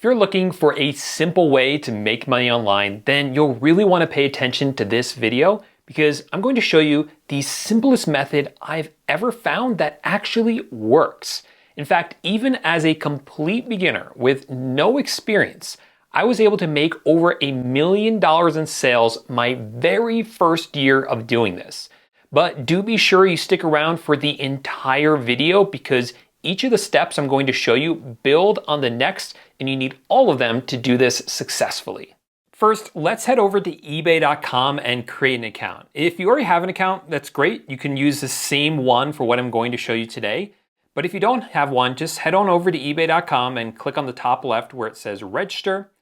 If you're looking for a simple way to make money online, then you'll really want to pay attention to this video because I'm going to show you the simplest method I've ever found that actually works. In fact, even as a complete beginner with no experience, I was able to make over $1 million in sales my very first year of doing this. But do be sure you stick around for the entire video because each of the steps I'm going to show you build on the next, and you need all of them to do this successfully. First, let's head over to ebay.com and create an account. If you already have an account, that's great. You can use the same one for what I'm going to show you today. But if you don't have one, just head on over to ebay.com and click on the top left where it says register.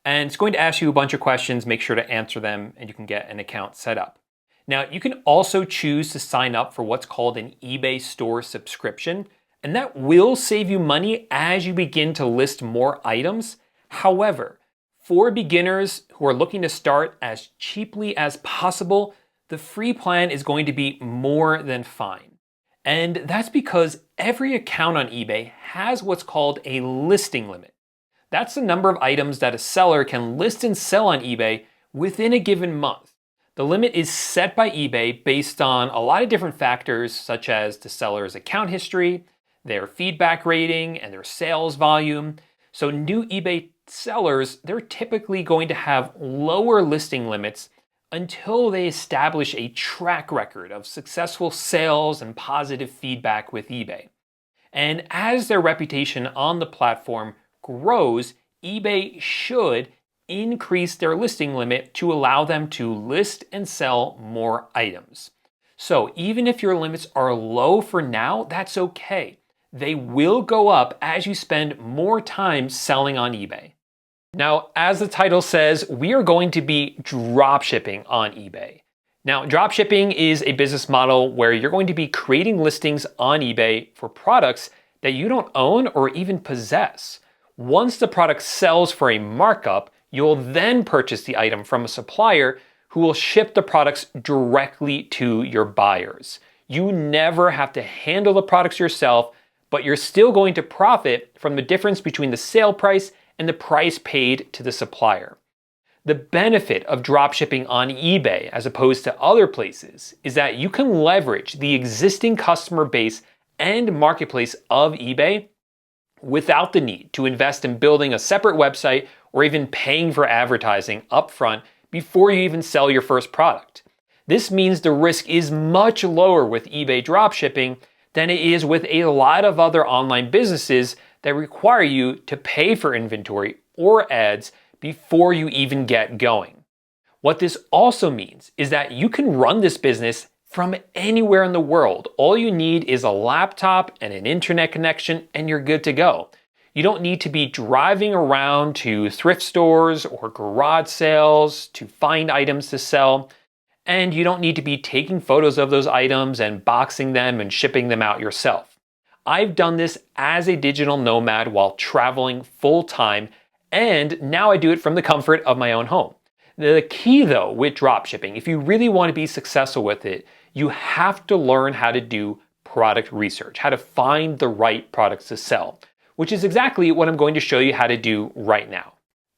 And it's going to ask you a bunch of questions. Make sure to answer them and you can get an account set up. Now, you can also choose to sign up for what's called an eBay store subscription. And that will save you money as you begin to list more items. However, for beginners who are looking to start as cheaply as possible, the free plan is going to be more than fine. And that's because every account on eBay has what's called a listing limit. That's the number of items that a seller can list and sell on eBay within a given month. The limit is set by eBay based on a lot of different factors such as the seller's account history, their feedback rating, and their sales volume. So new eBay sellers, they're typically going to have lower listing limits until they establish a track record of successful sales and positive feedback with eBay. And as their reputation on the platform grows, eBay should increase their listing limit to allow them to list and sell more items. So even if your limits are low for now, that's okay. They will go up as you spend more time selling on eBay. Now, as the title says, we are going to be dropshipping on eBay. Now, dropshipping is a business model where you're going to be creating listings on eBay for products that you don't own or even possess. Once the product sells for a markup, you'll then purchase the item from a supplier who will ship the products directly to your buyers. You never have to handle the products yourself, but you're still going to profit from the difference between the sale price and the price paid to the supplier. The benefit of dropshipping on eBay as opposed to other places is that you can leverage the existing customer base and marketplace of eBay without the need to invest in building a separate website or even paying for advertising upfront before you even sell your first product. This means the risk is much lower with eBay dropshipping than it is with a lot of other online businesses that require you to pay for inventory or ads before you even get going. What this also means is that you can run this business from anywhere in the world. All you need is a laptop and an internet connection and you're good to go. You don't need to be driving around to thrift stores or garage sales to find items to sell. And you don't need to be taking photos of those items and boxing them and shipping them out yourself. I've done this as a digital nomad while traveling full time, and now I do it from the comfort of my own home. The key though with dropshipping, if you really want to be successful with it, you have to learn how to do product research, how to find the right products to sell, which is exactly what I'm going to show you how to do right now.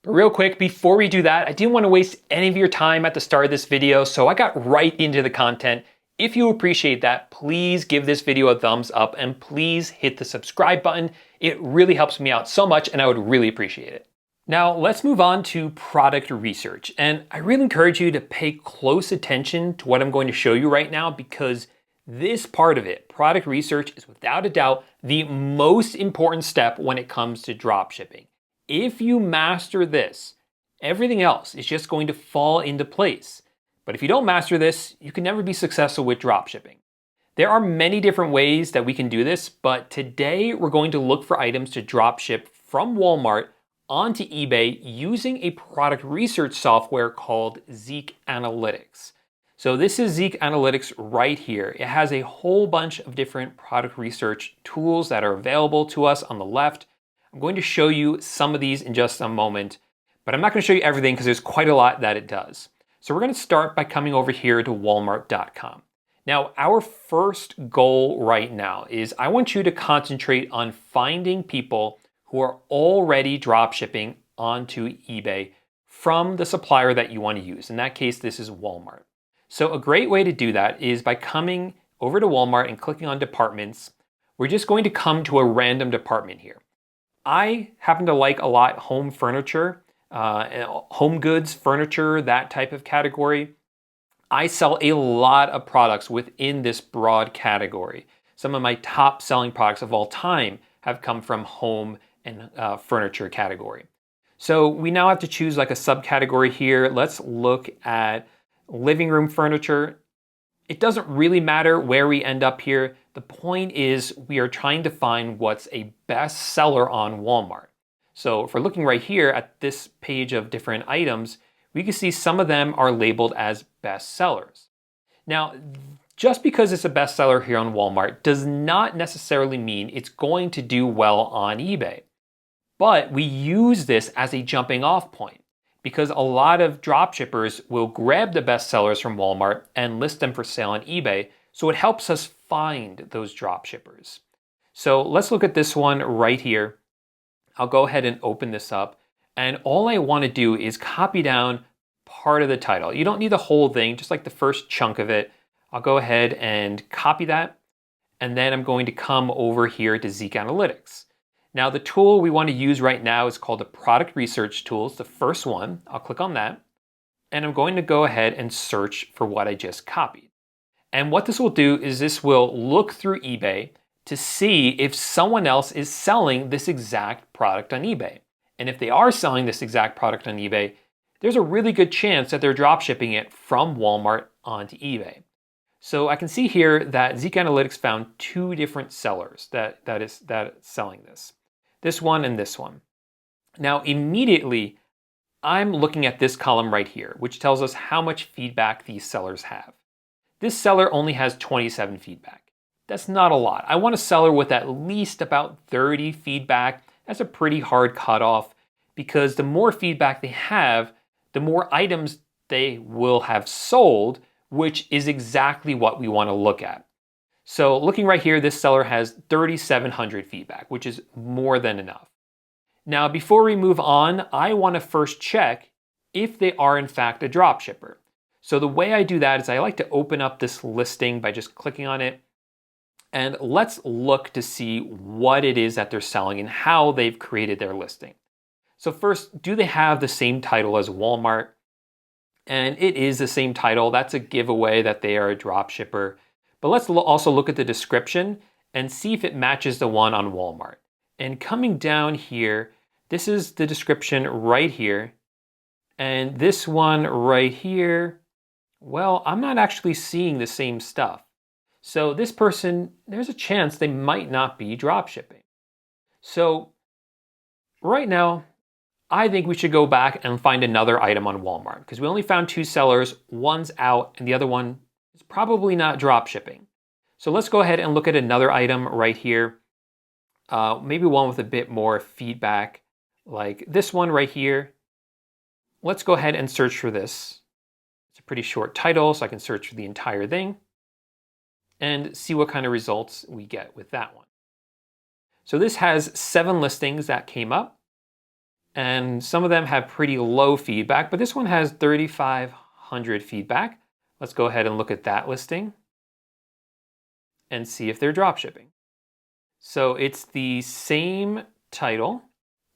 But real quick, before we do that, I didn't want to waste any of your time at the start of this video, so I got right into the content. If you appreciate that, please give this video a thumbs up and please hit the subscribe button. It really helps me out so much and I would really appreciate it. Now let's move on to product research. And I really encourage you to pay close attention to what I'm going to show you right now because this part of it, product research, is without a doubt the most important step when it comes to dropshipping. If you master this, everything else is just going to fall into place. But if you don't master this, you can never be successful with dropshipping. There are many different ways that we can do this, but today we're going to look for items to dropship from Walmart onto eBay using a product research software called Zeek Analytics. So this is Zeek Analytics right here. It has a whole bunch of different product research tools that are available to us on the left. I'm going to show you some of these in just a moment, but I'm not going to show you everything because there's quite a lot that it does. So we're going to start by coming over here to walmart.com. Now, our first goal right now is I want you to concentrate on finding people who are already drop shipping onto eBay from the supplier that you want to use. In that case, this is Walmart. So a great way to do that is by coming over to Walmart and clicking on departments. We're just going to come to a random department here. I happen to like a lot home furniture, home goods, furniture, that type of category. I sell a lot of products within this broad category. Some of my top selling products of all time have come from home and furniture category. So we now have to choose like a subcategory here. Let's look at living room furniture. It doesn't really matter where we end up here. The point is we are trying to find what's a best seller on Walmart. So if we're looking right here at this page of different items, we can see some of them are labeled as best sellers. Now, just because it's a bestseller here on Walmart does not necessarily mean it's going to do well on eBay. But we use this as a jumping off point because a lot of dropshippers will grab the best sellers from Walmart and list them for sale on eBay. So it helps us find those dropshippers. So let's look at this one right here. I'll go ahead and open this up. And all I want to do is copy down part of the title. You don't need the whole thing, just like the first chunk of it. I'll go ahead and copy that. And then I'm going to come over here to Zeek Analytics. Now the tool we want to use right now is called the Product Research Tool. It's the first one. I'll click on that. And I'm going to go ahead and search for what I just copied. And what this will do is this will look through eBay to see if someone else is selling this exact product on eBay. And if they are selling this exact product on eBay, there's a really good chance that they're drop shipping it from Walmart onto eBay. So I can see here that Zeek Analytics found two different sellers that is selling this. This one and this one. Now immediately, I'm looking at this column right here, which tells us how much feedback these sellers have. This seller only has 27 feedback. That's not a lot. I want a seller with at least about 30 feedback. That's a pretty hard cutoff because the more feedback they have, the more items they will have sold, which is exactly what we want to look at. So looking right here, this seller has 3,700 feedback, which is more than enough. Now, before we move on, I want to first check if they are in fact a drop shipper. So the way I do that is I like to open up this listing by just clicking on it. And let's look to see what it is that they're selling and how they've created their listing. So first, do they have the same title as Walmart? And it is the same title. That's a giveaway that they are a drop shipper. But let's also look at the description and see if it matches the one on Walmart. And coming down here, this is the description right here. And this one right here, well, I'm not actually seeing the same stuff. So this person, there's a chance they might not be drop shipping. So right now, I think we should go back and find another item on Walmart because we only found two sellers. One's out and the other one is probably not drop shipping. So let's go ahead and look at another item right here. Maybe one with a bit more feedback like this one right here. Let's go ahead and search for this. It's a pretty short title, so I can search for the entire thing and see what kind of results we get with that one. So this has 7 listings that came up. And some of them have pretty low feedback, but this one has 3,500 feedback. Let's go ahead and look at that listing and see if they're drop shipping. So it's the same title,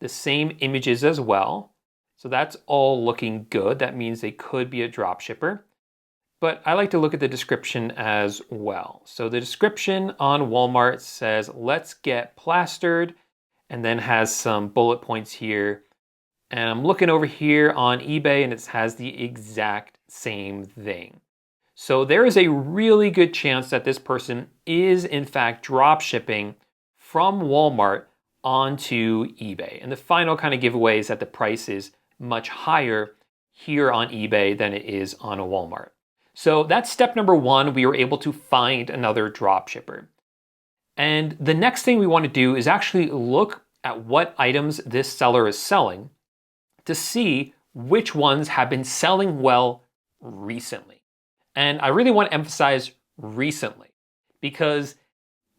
the same images as well. So that's all looking good. That means they could be a drop shipper. But I like to look at the description as well. So the description on Walmart says, let's get plastered, and then has some bullet points here. And I'm looking over here on eBay and it has the exact same thing. So there is a really good chance that this person is in fact drop shipping from Walmart onto eBay. And the final kind of giveaway is that the price is much higher here on eBay than it is on a Walmart. So that's step number 1. We were able to find another drop shipper. And the next thing we want to do is actually look at what items this seller is selling to see which ones have been selling well recently. And I really want to emphasize recently, because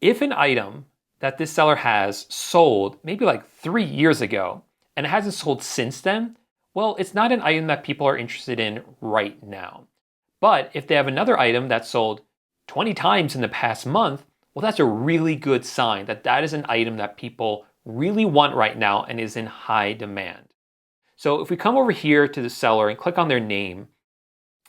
if an item that this seller has sold maybe like 3 years ago and it hasn't sold since then, well, it's not an item that people are interested in right now. But if they have another item that sold 20 times in the past month, well, that's a really good sign that that is an item that people really want right now and is in high demand. So if we come over here to the seller and click on their name,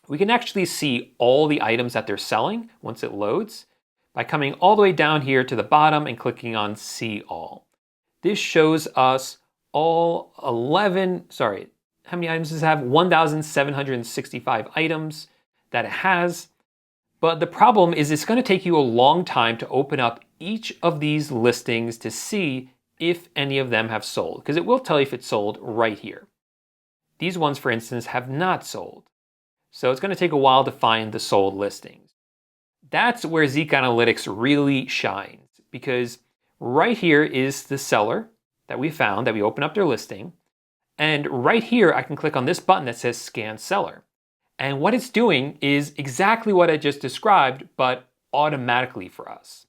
we can actually see all the items that they're selling once it loads by coming all the way down here to the bottom and clicking on See All. This shows us all how many items does it have? 1,765 items that it has. But the problem is it's going to take you a long time to open up each of these listings to see if any of them have sold, because it will tell you if it's sold right here. These ones, for instance, have not sold. So it's going to take a while to find the sold listings. That's where Zeek Analytics really shines, because right here is the seller that we found, that we opened up their listing. And right here, I can click on this button that says Scan Seller. And what it's doing is exactly what I just described, but automatically for us.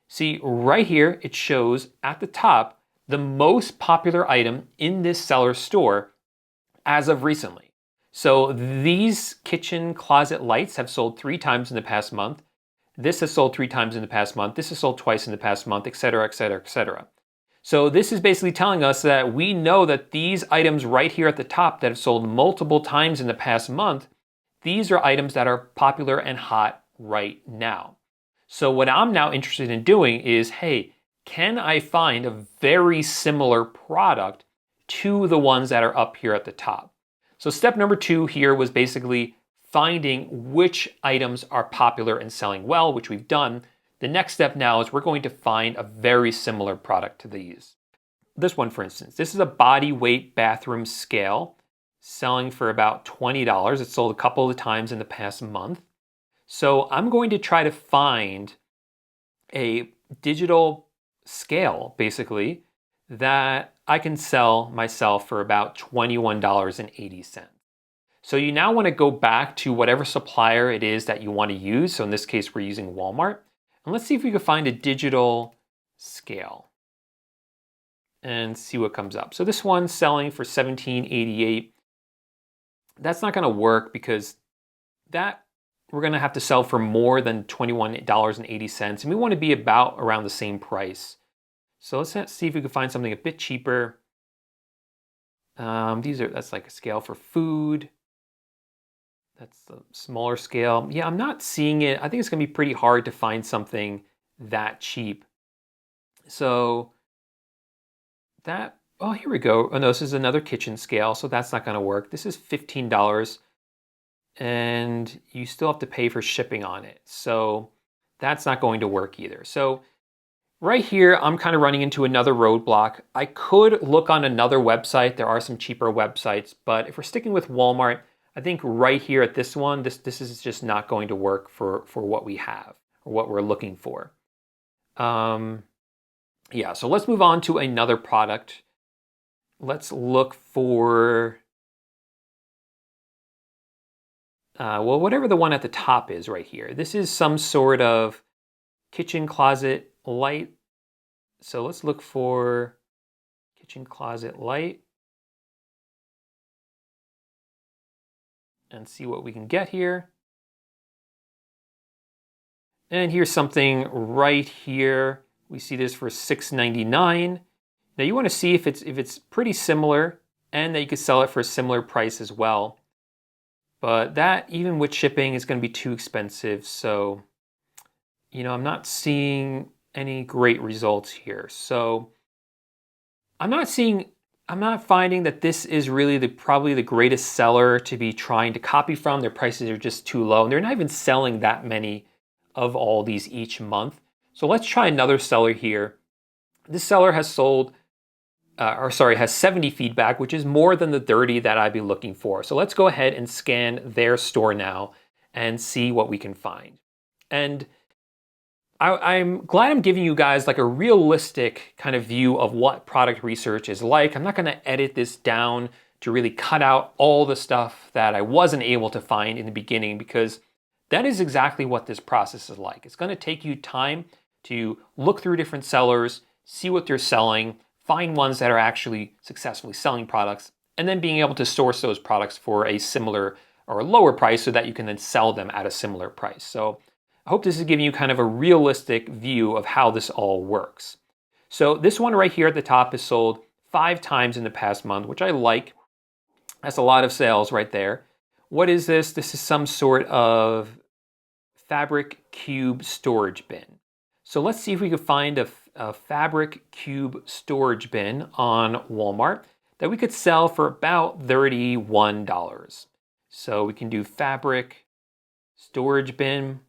See, right here, it shows at the top the most popular item in this seller's store as of recently. So these kitchen closet lights have sold 3 times in the past month. This has sold 3 times in the past month. This has sold twice in the past month, et cetera, et cetera, et cetera. So this is basically telling us that we know that these items right here at the top that have sold multiple times in the past month, these are items that are popular and hot right now. So what I'm now interested in doing is, hey, can I find a very similar product to the ones that are up here at the top? So step number 2 here was basically finding which items are popular and selling well, which we've done. The next step now is we're going to find a very similar product to these. This one, for instance, this is a body weight bathroom scale selling for about $20. It's sold a couple of times in the past month. So I'm going to try to find a digital scale, basically, that I can sell myself for about $21.80. So you now want to go back to whatever supplier it is that you want to use. So in this case, we're using Walmart. And let's see if we can find a digital scale and see what comes up. So this one's selling for $17.88. That's not going to work because that we're going to have to sell for more than $21.80. And we want to be about around the same price. So let's see if we can find something a bit cheaper. That's like a scale for food. That's the smaller scale. Yeah, I'm not seeing it. I think it's going to be pretty hard to find something that cheap. So oh, here we go. Oh no, this is another kitchen scale, so that's not going to work. This is $15, and you still have to pay for shipping on it. So that's not going to work either. So right here, I'm kind of running into another roadblock. I could look on another website. There are some cheaper websites, but if we're sticking with Walmart, I think right here at this one, this is just not going to work for what we have or what we're looking for. Yeah, so let's move on to another product. Let's look for, well, whatever the one at the top is right here. This is some sort of kitchen closet light. So let's look for kitchen closet light and see what we can get here. And here's something right here. We see this for $6.99. Now you want to see if it's pretty similar and that you could sell it for a similar price as well. But that, even with shipping, is going to be too expensive. So, I'm not seeing any great results here. So I'm not finding that this is really probably the greatest seller to be trying to copy from. Their prices are just too low, and they're not even selling that many of all these each month. So let's try another seller here. This seller has has 70 feedback, which is more than the 30 that I'd be looking for. So let's go ahead and scan their store now and see what we can find. And I'm glad I'm giving you guys like a realistic kind of view of what product research is like. I'm not going to edit this down to really cut out all the stuff that I wasn't able to find in the beginning, because that is exactly what this process is like. It's going to take you time to look through different sellers, see what they're selling, find ones that are actually successfully selling products, and then being able to source those products for a similar or a lower price so that you can then sell them at a similar price. So I hope this is giving you kind of a realistic view of how this all works. So this one right here at the top is sold 5 times in the past month, which I like. That's a lot of sales right there. What is this? This is some sort of fabric cube storage bin. So let's see if we can find a fabric cube storage bin on Walmart that we could sell for about $31. So we can do fabric storage bin.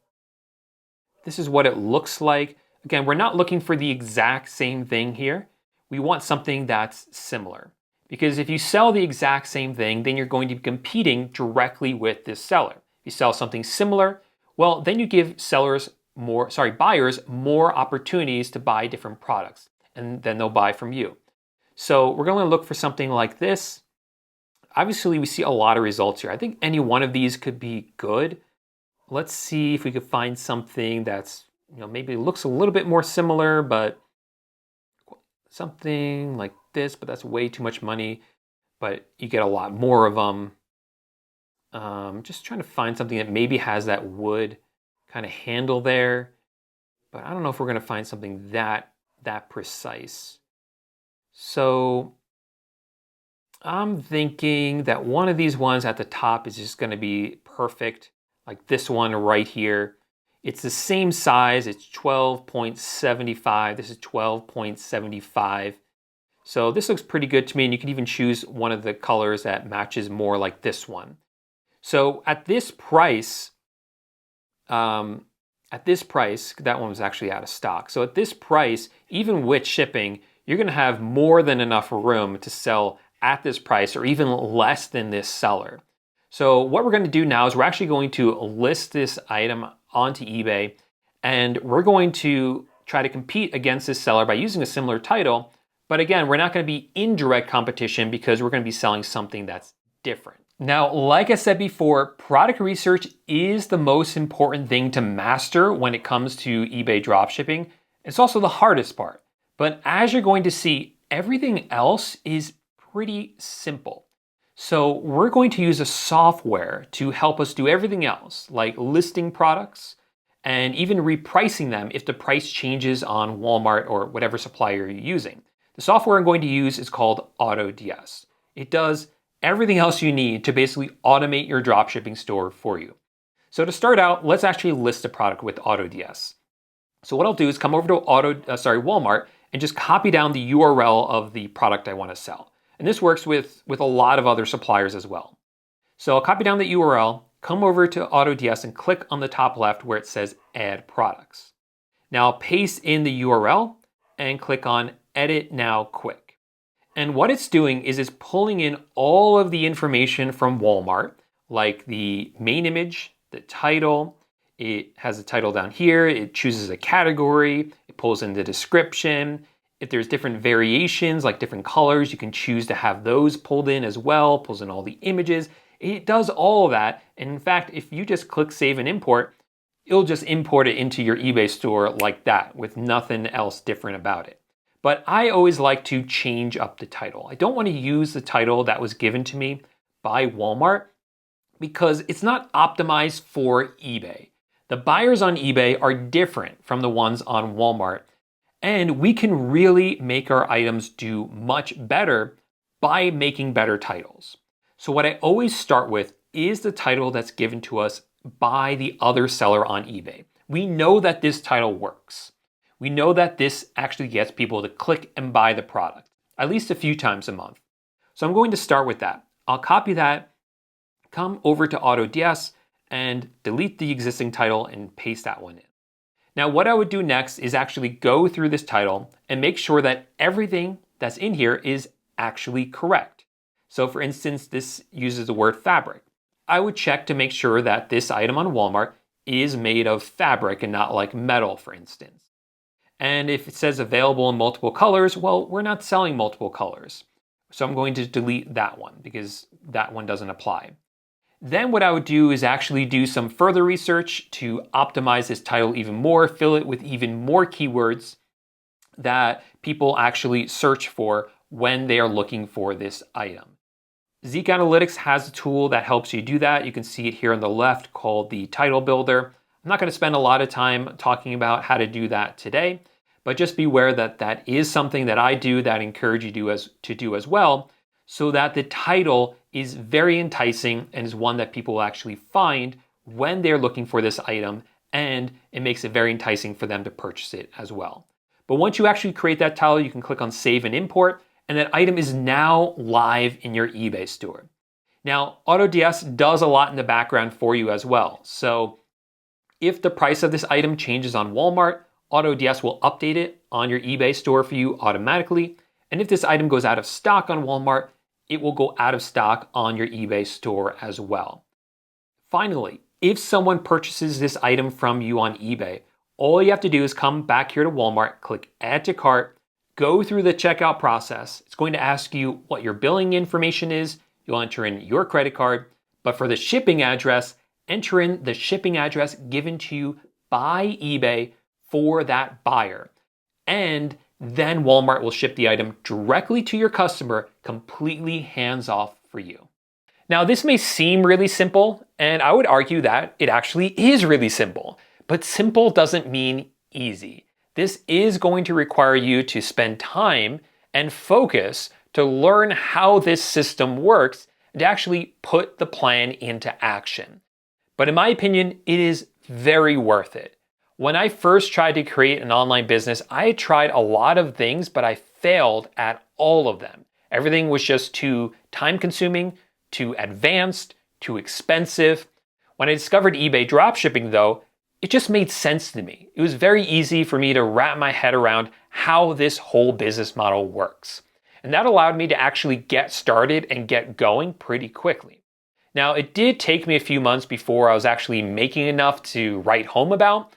This is what it looks like. Again, we're not looking for the exact same thing here. We want something that's similar. Because if you sell the exact same thing, then you're going to be competing directly with this seller. If you sell something similar, well, then you give buyers more opportunities to buy different products, and then they'll buy from you. So we're going to look for something like this. Obviously, we see a lot of results here. I think any one of these could be good. Let's see if we could find something that's, maybe looks a little bit more similar, but something like this, but that's way too much money, but you get a lot more of them. Just trying to find something that maybe has that wood kind of handle there, but I don't know if we're going to find something that precise. So I'm thinking that one of these ones at the top is just going to be perfect, like this one right here. It's the same size, it's 12.75, this is 12.75. So this looks pretty good to me, and you can even choose one of the colors that matches more like this one. So at this price, that one was actually out of stock. So at this price, even with shipping, you're gonna have more than enough room to sell at this price or even less than this seller. So what we're gonna do now is we're actually going to list this item onto eBay, and we're going to try to compete against this seller by using a similar title. But again, we're not going to be in direct competition because we're going to be selling something that's different. Now, like I said before, product research is the most important thing to master when it comes to eBay dropshipping. It's also the hardest part. But as you're going to see, everything else is pretty simple. So we're going to use a software to help us do everything else, like listing products and even repricing them if the price changes on Walmart or whatever supplier you're using. The software I'm going to use is called AutoDS. It does everything else you need to basically automate your dropshipping store for you. So to start out, let's actually list a product with AutoDS. So what I'll do is come over to Walmart and just copy down the URL of the product I want to sell. And this works with a lot of other suppliers as well. So I'll copy down the URL, come over to AutoDS and click on the top left where it says Add Products. Now I'll paste in the URL and click on Edit Now Quick. And what it's doing is it's pulling in all of the information from Walmart, like the main image, the title. It has a title down here. It chooses a category. It pulls in the description. If there's different variations, like different colors, you can choose to have those pulled in as well, pulls in all the images. It does all of that. And in fact, if you just click Save and Import, it'll just import it into your eBay store like that with nothing else different about it. But I always like to change up the title. I don't want to use the title that was given to me by Walmart because it's not optimized for eBay. The buyers on eBay are different from the ones on Walmart. And we can really make our items do much better by making better titles. So what I always start with is the title that's given to us by the other seller on eBay. We know that this title works. We know that this actually gets people to click and buy the product, at least a few times a month. So I'm going to start with that. I'll copy that, come over to AutoDS and delete the existing title and paste that one in. Now, what I would do next is actually go through this title and make sure that everything that's in here is actually correct. So for instance, this uses the word fabric. I would check to make sure that this item on Walmart is made of fabric and not like metal, for instance. And if it says available in multiple colors, well, we're not selling multiple colors. So I'm going to delete that one because that one doesn't apply. Then what I would do is actually do some further research to optimize this title even more, fill it with even more keywords. that people actually search for when they are looking for this item. Zeek Analytics has a tool that helps you do that. You can see it here on the left called the Title Builder. I'm not going to spend a lot of time talking about how to do that today, but just be aware that that is something that I do that I encourage you to do as well, so that the title is very enticing and is one that people will actually find when they're looking for this item, and it makes it very enticing for them to purchase it as well. But once you actually create that title, you can click on Save and Import, and that item is now live in your eBay store. Now, AutoDS does a lot in the background for you as well. So if the price of this item changes on Walmart, AutoDS will update it on your eBay store for you automatically. And if this item goes out of stock on Walmart, it will go out of stock on your eBay store as well. Finally, if someone purchases this item from you on eBay, all you have to do is come back here to Walmart, click Add to Cart, go through the checkout process. It's going to ask you what your billing information is. You'll enter in your credit card, but for the shipping address, enter in the shipping address given to you by eBay for that buyer. And then Walmart will ship the item directly to your customer, completely hands-off for you. Now, this may seem really simple, and I would argue that it actually is really simple, but simple doesn't mean easy. This is going to require you to spend time and focus to learn how this system works and to actually put the plan into action. But in my opinion, it is very worth it. When I first tried to create an online business, I had tried a lot of things, but I failed at all of them. Everything was just too time-consuming, too advanced, too expensive. When I discovered eBay dropshipping though, it just made sense to me. It was very easy for me to wrap my head around how this whole business model works. And that allowed me to actually get started and get going pretty quickly. Now, it did take me a few months before I was actually making enough to write home about,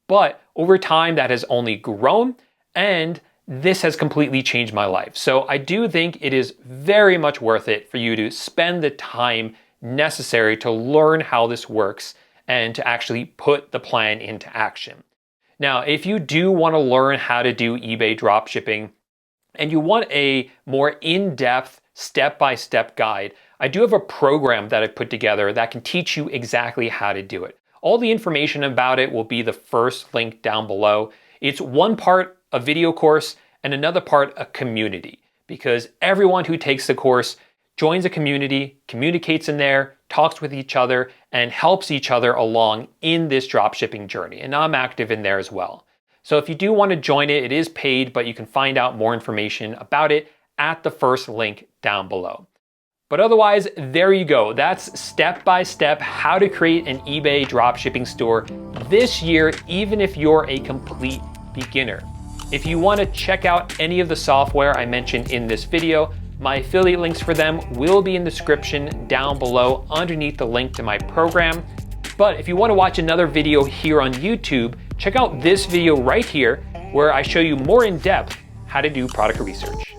but over time that has only grown, and this has completely changed my life. So I do think it is very much worth it for you to spend the time necessary to learn how this works and to actually put the plan into action. Now, if you do want to learn how to do eBay dropshipping and you want a more in-depth step-by-step guide, I do have a program that I put together that can teach you exactly how to do it. All the information about it will be the first link down below. It's one part a video course and another part a community, because everyone who takes the course joins a community, communicates in there, talks with each other, and helps each other along in this dropshipping journey. And I'm active in there as well. So if you do want to join it, it is paid, but you can find out more information about it at the first link down below. But otherwise, there you go. That's step-by-step how to create an eBay dropshipping store this year, even if you're a complete beginner. If you want to check out any of the software I mentioned in this video, my affiliate links for them will be in the description down below underneath the link to my program. But if you want to watch another video here on YouTube, check out this video right here where I show you more in depth how to do product research.